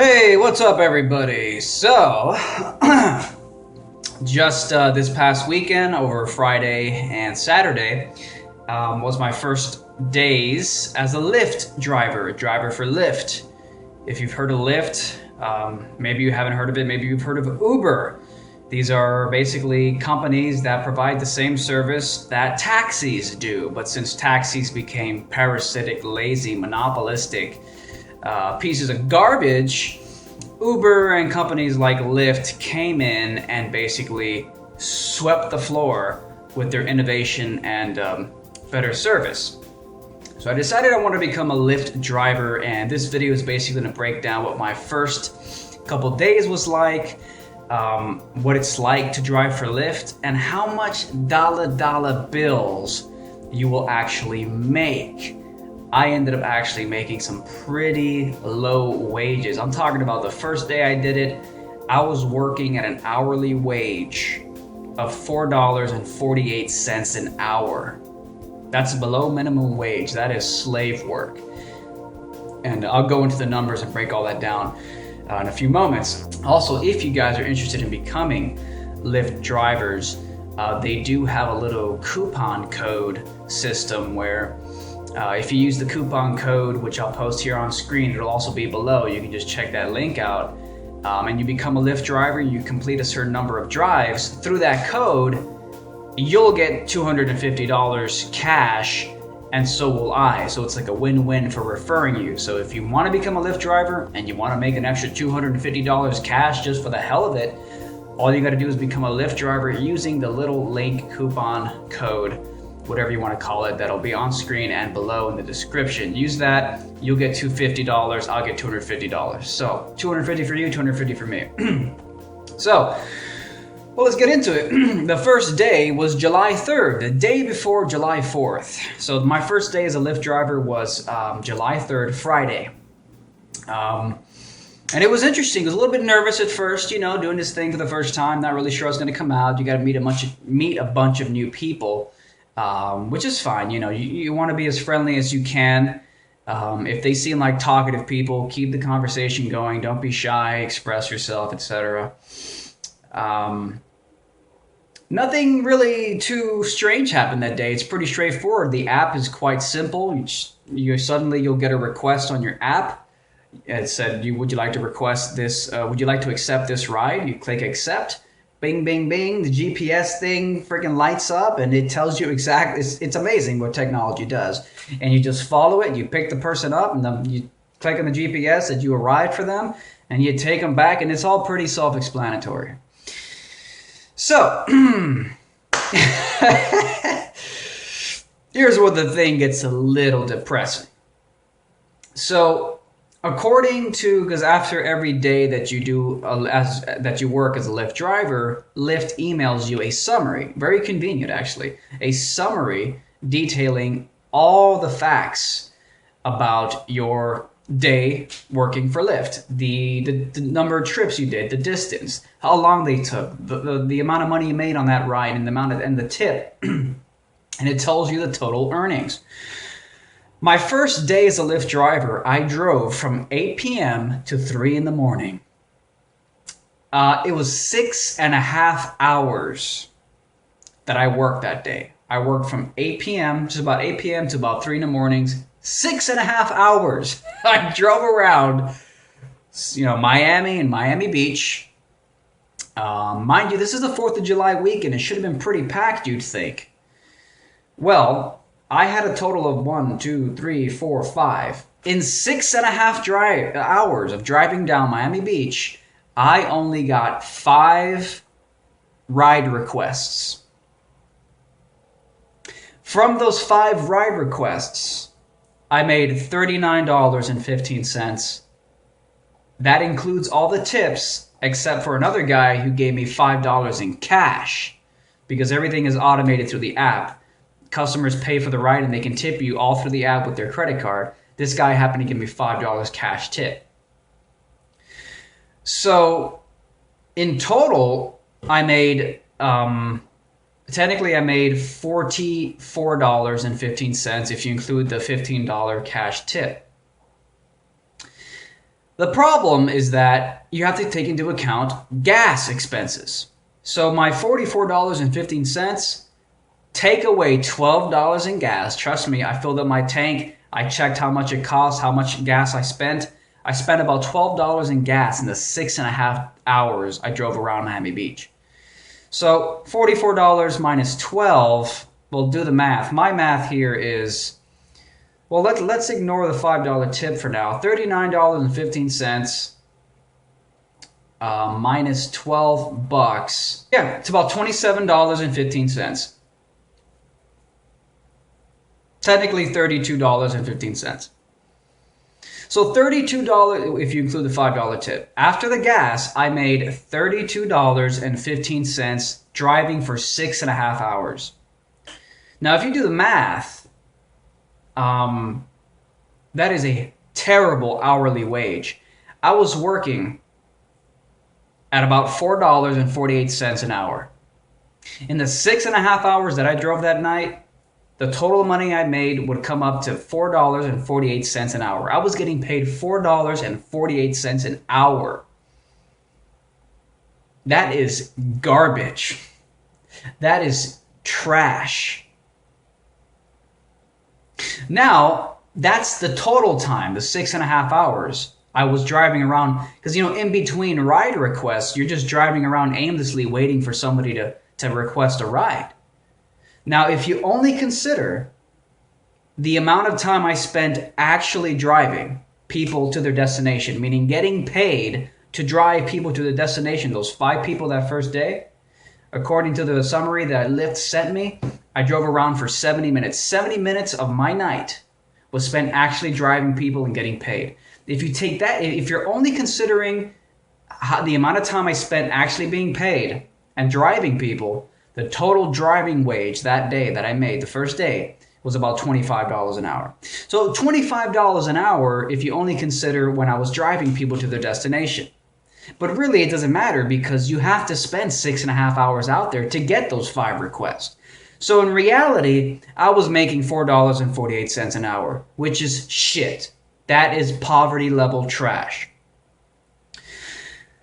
Hey, what's up, everybody? So, just this past weekend, over Friday and Saturday, was my first days as a Lyft driver, a driver for Lyft. If you've heard of Lyft, maybe you haven't heard of it, maybe you've heard of Uber. These are basically companies that provide the same service that taxis do, but since taxis became parasitic, lazy, monopolistic pieces of garbage, Uber and companies like Lyft came in and basically swept the floor with their innovation and better service. So I decided I want to become a Lyft driver, and this video is basically going to break down what my first couple days was like, what it's like to drive for Lyft, and how much dollar bills you will actually make. I ended up actually making some pretty low wages. I'm talking about the first day I did it, I was working at an hourly wage of $4.48 an hour. That's below minimum wage. That is slave work. And I'll go into the numbers and break all that down in a few moments. Also, if you guys are interested in becoming Lyft drivers, they do have a little coupon code system where if you use the coupon code, which I'll post here on screen, it'll also be below. You can just check that link out, and you become a Lyft driver. You complete a certain number of drives. Through that code, you'll get $250 cash, and so will I. So it's like a win-win for referring you. So if you want to become a Lyft driver and you want to make an extra $250 cash just for the hell of it, all you got to do is become a Lyft driver using the little link coupon code, whatever you want to call it, that'll be on screen and below in the description. Use that, you'll get $250, I'll get $250. So $250 for you, $250 for me. So, well, let's get into it. The first day was July 3rd, the day before July 4th. So my first day as a Lyft driver was July 3rd, Friday. And it was interesting. I was a little bit nervous at first, doing this thing for the first time, not really sure I was going to come out. You got to meet a bunch of new people. Which is fine, you want to be as friendly as you can. If they seem like talkative people, keep the conversation going. Don't be shy, express yourself, etc. Nothing really too strange happened that day. It's pretty straightforward. The app is quite simple. You'll get a request on your app. It said, would you like to request this? Would you like to accept this ride? You click accept. Bing, bing, bing, the GPS thing freaking lights up and it tells you exactly, it's amazing what technology does. And you just follow it, you pick the person up and then you click on the GPS that you arrived for them and you take them back, and it's all pretty self-explanatory. So, here's where the thing gets a little depressing. So, because after every day that you do that you work as a Lyft driver, Lyft emails you a summary, very convenient actually, a summary detailing all the facts about your day working for Lyft, the number of trips you did, the distance, how long they took, the amount of money you made on that ride, and the tip, and it tells you the total earnings. My first day as a Lyft driver, I drove from 8 p.m. to 3 in the morning. It was 6.5 hours that I worked that day. I worked from 8 p.m., just about 8 p.m. to about 3 in the mornings. 6.5 hours. I drove around, Miami and Miami Beach. Mind you, this is the 4th of July weekend. It should have been pretty packed, you'd think. Well, I had a total of 1, 2, 3, 4, 5. In 6.5 hours of driving down Miami Beach, I only got 5 ride requests. From those 5 ride requests, I made $39.15. That includes all the tips, except for another guy who gave me $5 in cash, because everything is automated through the app. Customers pay for the ride and they can tip you all through the app with their credit card. This guy happened to give me $5 cash tip. So in total, I made, technically I made $44.15 if you include the $15 cash tip. The problem is that you have to take into account gas expenses. So my $44.15, take away $12 in gas. Trust me, I filled up my tank. I checked how much it cost, how much gas I spent. I spent about $12 in gas in the 6.5 hours I drove around Miami Beach. So $44 minus 12, we'll do the math. My math here is, well, let's ignore the $5 tip for now. $39.15 minus 12 bucks. Yeah, it's about $27.15. Technically $32.15. So $32 if you include the $5 tip. After the gas, I made $32.15 driving for 6.5 hours. Now, if you do the math, that is a terrible hourly wage. I was working at about $4.48 an hour. In the 6.5 hours that I drove that night, the total money I made would come up to $4.48 an hour. I was getting paid $4.48 an hour. That is garbage. That is trash. Now, that's the total time, the 6.5 hours I was driving around. Because, in between ride requests, you're just driving around aimlessly waiting for somebody to request a ride. Now, if you only consider the amount of time I spent actually driving people to their destination, meaning getting paid to drive people to the destination, those 5 people that first day, according to the summary that Lyft sent me, I drove around for 70 minutes. 70 minutes of my night was spent actually driving people and getting paid. If you take that, if you're only considering the amount of time I spent actually being paid and driving people, the total driving wage that day that I made, the first day, was about $25 an hour. So $25 an hour if you only consider when I was driving people to their destination. But really it doesn't matter because you have to spend 6.5 hours out there to get those 5 requests. So in reality, I was making $4.48 an hour, which is shit. That is poverty level trash.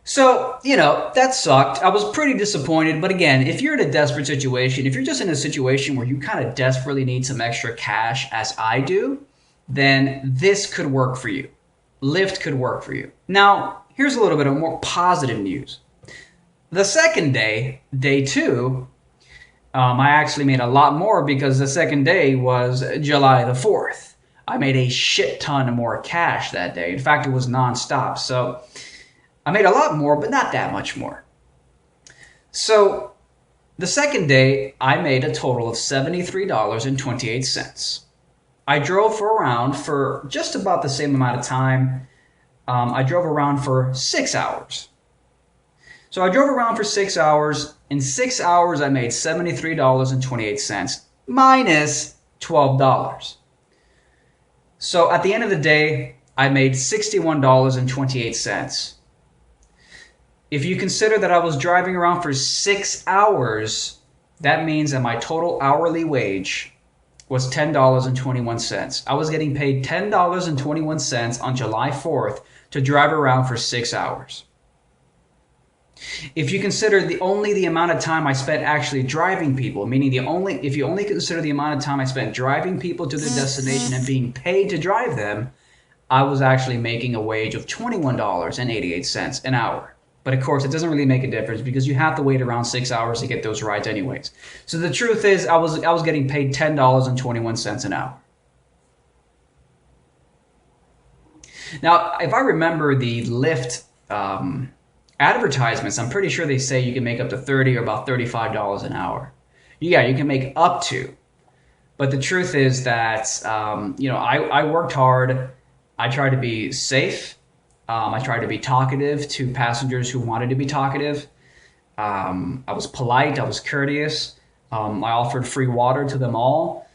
So, that sucked. I was pretty disappointed. But again, if you're in a desperate situation, if you're just in a situation where you kind of desperately need some extra cash, as I do, then this could work for you. Lyft could work for you. Now, here's a little bit of more positive news. The second day, day 2, I actually made a lot more because the second day was July the 4th. I made a shit ton more cash that day. In fact, it was nonstop. So I made a lot more, but not that much more. So the second day, I made a total of $73.28. I drove around for just about the same amount of time. I drove around for 6 hours. So I drove around for 6 hours. In 6 hours, I made $73.28 minus $12. So at the end of the day, I made $61.28. If you consider that I was driving around for 6 hours, that means that my total hourly wage was $10.21. I was getting paid $10.21 on July 4th to drive around for 6 hours. If you consider the amount of time I spent actually driving people, meaning if you only consider the amount of time I spent driving people to their destination and being paid to drive them, I was actually making a wage of $21.88 an hour. But of course, it doesn't really make a difference because you have to wait around 6 hours to get those rides anyways. So the truth is, I was getting paid $10.21 an hour. Now, if I remember the Lyft advertisements, I'm pretty sure they say you can make up to $30 or about $35 an hour. Yeah, you can make up to. But the truth is that, I worked hard. I tried to be safe. I tried to be talkative to passengers who wanted to be talkative. I was polite. I was courteous. I offered free water to them all.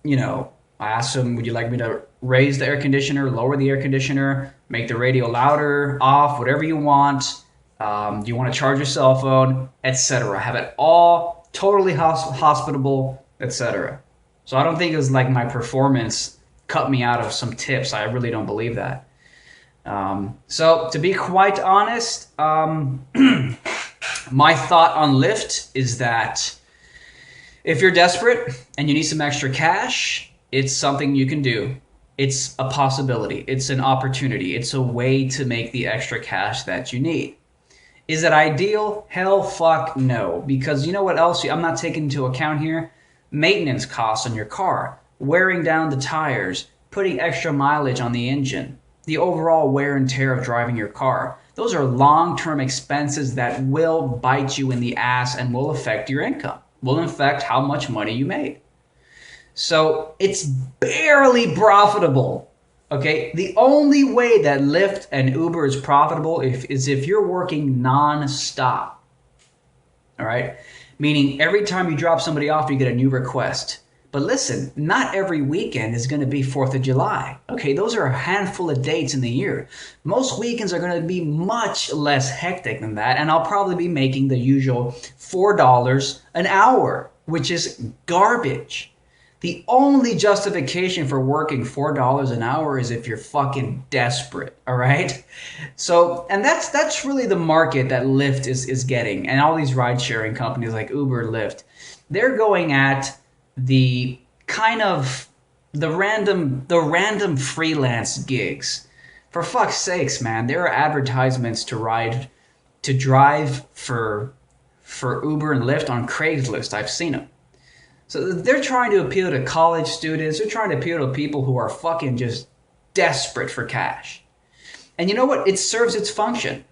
I asked them, would you like me to raise the air conditioner, lower the air conditioner, make the radio louder, off, whatever you want. Do you want to charge your cell phone, etc. Have it all totally hospitable, etc. So I don't think it was like my performance cut me out of some tips. I really don't believe that. So to be quite honest, my thought on Lyft is that if you're desperate and you need some extra cash, it's something you can do. It's a possibility. It's an opportunity. It's a way to make the extra cash that you need. Is it ideal? Hell fuck no. Because you know what else I'm not taking into account here? Maintenance costs on your car, wearing down the tires, putting extra mileage on the engine, the overall wear and tear of driving your car. Those are long-term expenses that will bite you in the ass and will affect your income, will affect how much money you made. So it's barely profitable. Okay, the only way that Lyft and Uber is profitable is if you're working non-stop. All right, meaning every time you drop somebody off, you get a new request. But listen, not every weekend is going to be 4th of July. Okay, those are a handful of dates in the year. Most weekends are going to be much less hectic than that, and I'll probably be making the usual $4 an hour, which is garbage. The only justification for working $4 an hour is if you're fucking desperate, all right? So, and that's really the market that Lyft is getting, and all these ride-sharing companies like Uber, Lyft, they're going at the kind of the random freelance gigs. For fuck's sakes, man, there are advertisements to drive for Uber and Lyft on Craigslist. I've seen them. So they're trying to appeal to college students. They're trying to appeal to people who are fucking just desperate for cash. And you know what? It serves its function.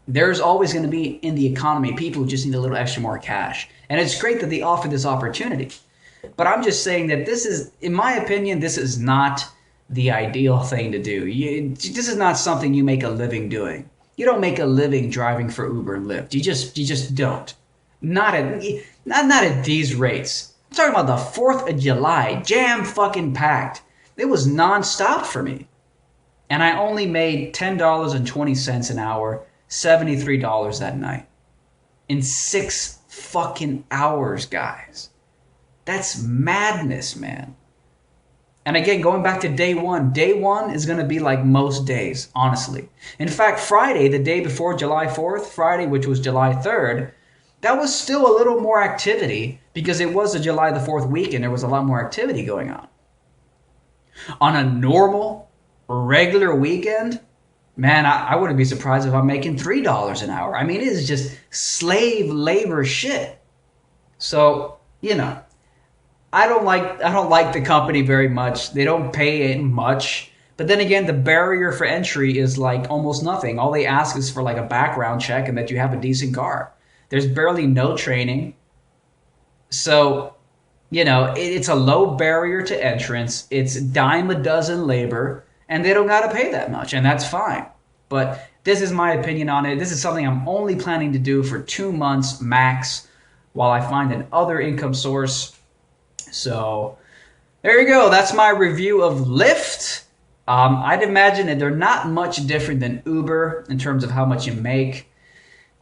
There's always going to be in the economy people who just need a little extra more cash. And it's great that they offer this opportunity. But I'm just saying that this is, in my opinion, this is not the ideal thing to do. This is not something you make a living doing. You don't make a living driving for Uber and Lyft. You just don't. Not at these rates. I'm talking about the 4th of July, jam fucking packed. It was nonstop for me. And I only made $10.20 an hour, $73 that night. In 6 fucking hours, guys. That's madness, man. And again, going back to day one is going to be like most days, honestly. In fact, Friday, the day before July 4th, Friday, which was July 3rd, that was still a little more activity because it was a July the 4th weekend. There was a lot more activity going on. On a normal, regular weekend, man, I wouldn't be surprised if I'm making $3 an hour. I mean, it is just slave labor shit. So, you know, I don't like the company very much. They don't pay it much. But then again, the barrier for entry is like almost nothing. All they ask is for like a background check and that you have a decent car. There's barely no training. So, you know, it's a low barrier to entrance. It's dime a dozen labor, and they don't got to pay that much, and that's fine. But this is my opinion on it. This is something I'm only planning to do for 2 months max while I find another income source. So there you go. That's my review of Lyft. I'd imagine that they're not much different than Uber in terms of how much you make.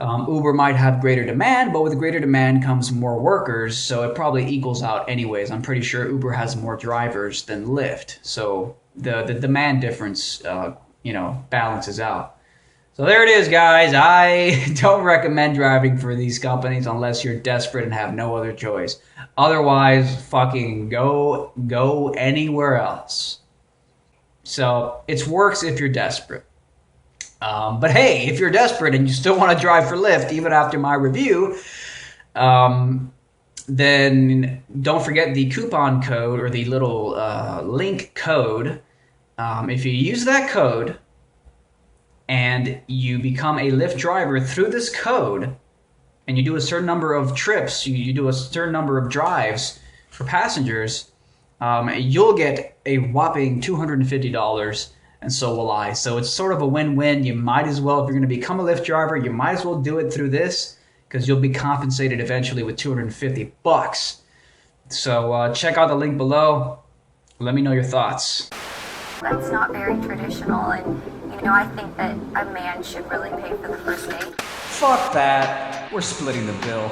Uber might have greater demand, but with greater demand comes more workers, so it probably equals out anyways. I'm pretty sure Uber has more drivers than Lyft, so the demand difference, balances out. So there it is, guys. I don't recommend driving for these companies unless you're desperate and have no other choice. Otherwise, fucking go anywhere else. So it works if you're desperate. But hey, if you're desperate and you still want to drive for Lyft, even after my review, then don't forget the coupon code or the little link code. If you use that code and you become a Lyft driver through this code, and you do a certain number of trips, you do a certain number of drives for passengers, you'll get a whopping $250. And so will I. So it's sort of a win-win. You might as well, if you're going to become a Lyft driver, you might as well do it through this because you'll be compensated eventually with $250. So check out the link below. Let me know your thoughts. That's not very traditional, and I think that a man should really pay for the first date. Fuck that. We're splitting the bill.